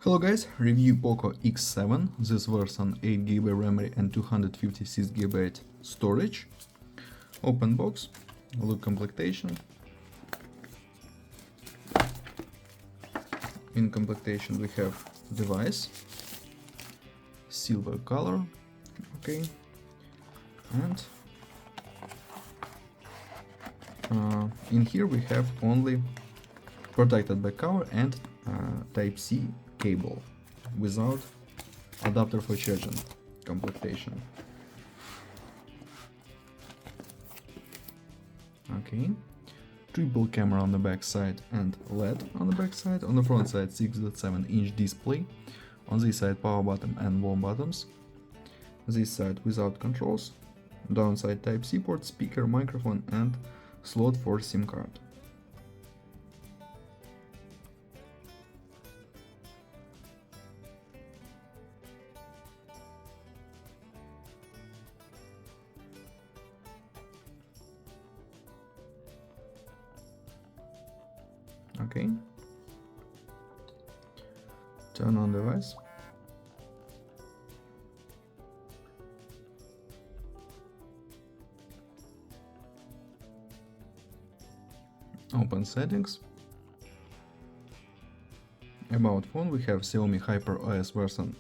Hello guys, review POCO X7. This version 8GB memory and 256GB storage. Open box, look completion. In completion we have device, silver color, okay, and in here we have only protected by cover and Type-C cable without adapter for charging completion. Okay, triple camera on the back side and LED on the back side. On the front side 6.7-inch display. On this side power button and warm buttons. This side without controls. Downside Type-C port, speaker, microphone and slot for SIM card. Okay, turn on device. Open settings. About phone we have Xiaomi HyperOS version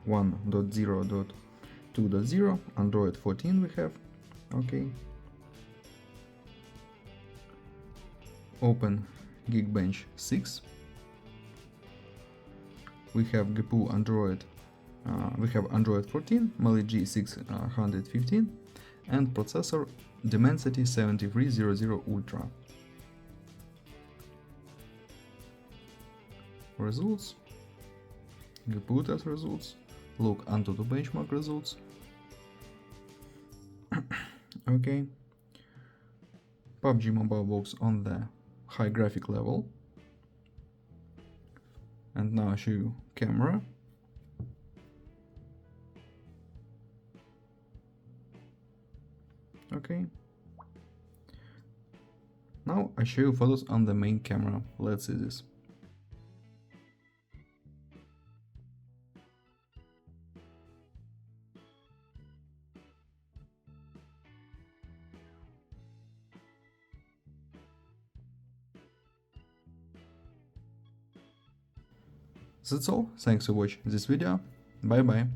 1.0.2.0, Android 14 we have. Okay. Open Geekbench 6. We have GPU Android. We have Android 14, Mali G615, and processor Dimensity 7300 Ultra. Results. GPU test results. Look onto the benchmark results. Okay. PUBG Mobile works on the high graphic level. And now I show you camera. Okay. Now I show you photos on the main camera. Let's see this. That's all. Thanks for watching this video. Bye bye.